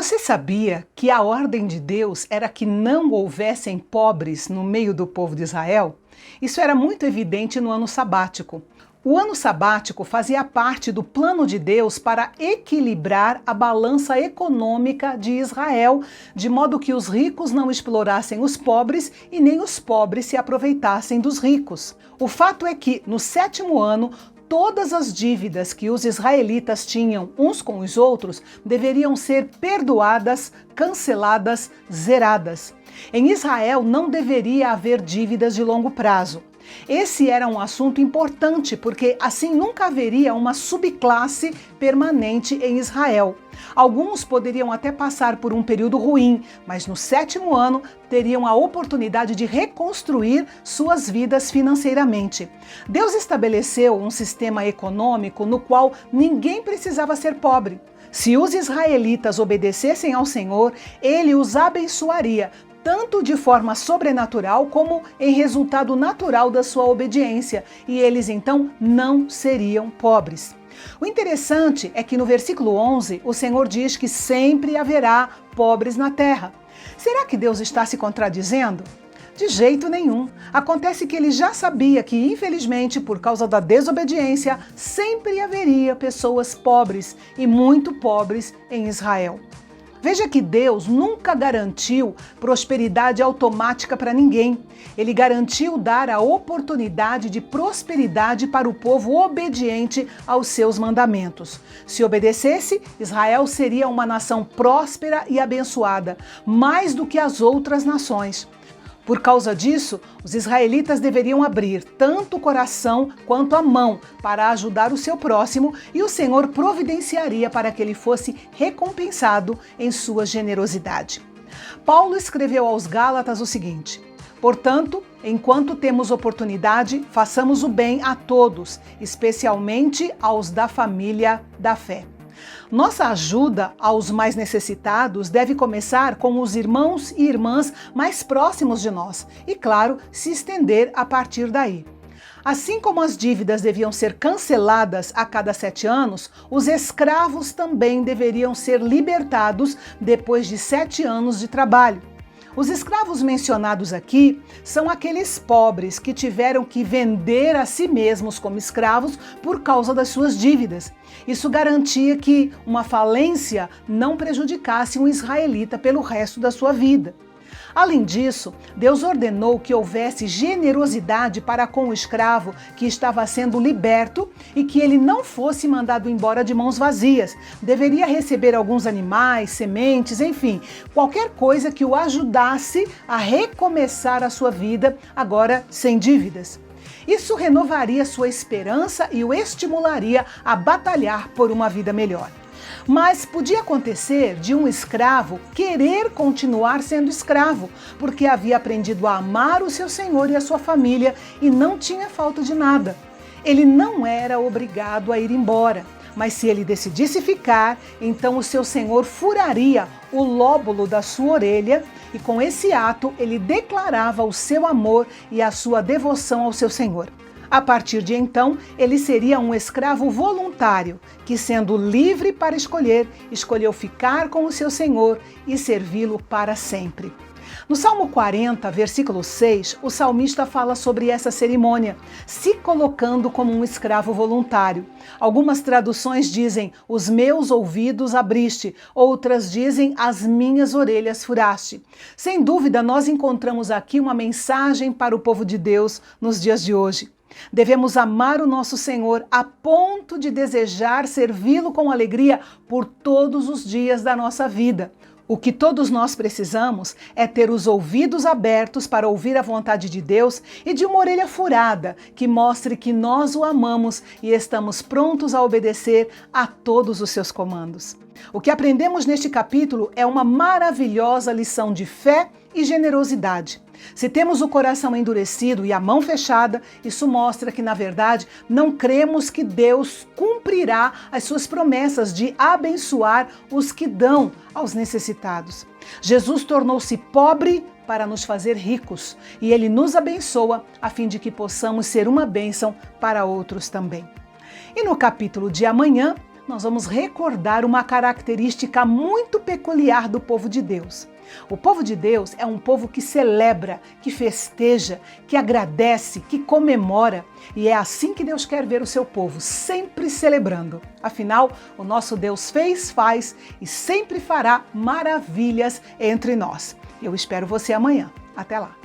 Você sabia que a ordem de Deus era que não houvessem pobres no meio do povo de Israel? Isso era muito evidente no ano sabático. O ano sabático fazia parte do plano de Deus para equilibrar a balança econômica de Israel, de modo que os ricos não explorassem os pobres e nem os pobres se aproveitassem dos ricos. O fato é que, no 7º ano, todas as dívidas que os israelitas tinham uns com os outros deveriam ser perdoadas, canceladas, zeradas. Em Israel não deveria haver dívidas de longo prazo. Esse era um assunto importante porque assim nunca haveria uma subclasse permanente em Israel. Alguns poderiam até passar por um período ruim, mas no 7º ano teriam a oportunidade de reconstruir suas vidas financeiramente. Deus estabeleceu um sistema econômico no qual ninguém precisava ser pobre. Se os israelitas obedecessem ao Senhor, Ele os abençoaria, tanto de forma sobrenatural como em resultado natural da sua obediência, e eles então não seriam pobres. O interessante é que no versículo 11, o Senhor diz que sempre haverá pobres na terra. Será que Deus está se contradizendo? De jeito nenhum. Acontece que ele já sabia que, infelizmente, por causa da desobediência, sempre haveria pessoas pobres e muito pobres em Israel. Veja que Deus nunca garantiu prosperidade automática para ninguém. Ele garantiu dar a oportunidade de prosperidade para o povo obediente aos seus mandamentos. Se obedecesse, Israel seria uma nação próspera e abençoada, mais do que as outras nações. Por causa disso, os israelitas deveriam abrir tanto o coração quanto a mão para ajudar o seu próximo, e o Senhor providenciaria para que ele fosse recompensado em sua generosidade. Paulo escreveu aos Gálatas o seguinte: portanto, enquanto temos oportunidade, façamos o bem a todos, especialmente aos da família da fé. Nossa ajuda aos mais necessitados deve começar com os irmãos e irmãs mais próximos de nós e, claro, se estender a partir daí. Assim como as dívidas deviam ser canceladas a cada 7 anos, os escravos também deveriam ser libertados depois de 7 anos de trabalho. Os escravos mencionados aqui são aqueles pobres que tiveram que vender a si mesmos como escravos por causa das suas dívidas. Isso garantia que uma falência não prejudicasse um israelita pelo resto da sua vida. Além disso, Deus ordenou que houvesse generosidade para com o escravo que estava sendo liberto e que ele não fosse mandado embora de mãos vazias. Deveria receber alguns animais, sementes, enfim, qualquer coisa que o ajudasse a recomeçar a sua vida, agora sem dívidas. Isso renovaria sua esperança e o estimularia a batalhar por uma vida melhor. Mas podia acontecer de um escravo querer continuar sendo escravo, porque havia aprendido a amar o seu senhor e a sua família e não tinha falta de nada. Ele não era obrigado a ir embora, mas se ele decidisse ficar, então o seu senhor furaria o lóbulo da sua orelha e com esse ato ele declarava o seu amor e a sua devoção ao seu senhor. A partir de então, ele seria um escravo voluntário, que, sendo livre para escolher, escolheu ficar com o seu senhor e servi-lo para sempre. No Salmo 40, versículo 6, o salmista fala sobre essa cerimônia, se colocando como um escravo voluntário. Algumas traduções dizem, os meus ouvidos abriste, outras dizem, as minhas orelhas furaste. Sem dúvida, nós encontramos aqui uma mensagem para o povo de Deus nos dias de hoje. Devemos amar o nosso Senhor a ponto de desejar servi-lo com alegria por todos os dias da nossa vida. O que todos nós precisamos é ter os ouvidos abertos para ouvir a vontade de Deus e de uma orelha furada que mostre que nós o amamos e estamos prontos a obedecer a todos os seus comandos. O que aprendemos neste capítulo é uma maravilhosa lição de fé e generosidade. Se temos o coração endurecido e a mão fechada, isso mostra que, na verdade, não cremos que Deus cumprirá as suas promessas de abençoar os que dão aos necessitados. Jesus tornou-se pobre para nos fazer ricos e Ele nos abençoa a fim de que possamos ser uma bênção para outros também. E no capítulo de amanhã, nós vamos recordar uma característica muito peculiar do povo de Deus. O povo de Deus é um povo que celebra, que festeja, que agradece, que comemora. E é assim que Deus quer ver o seu povo, sempre celebrando. Afinal, o nosso Deus fez, faz e sempre fará maravilhas entre nós. Eu espero você amanhã. Até lá!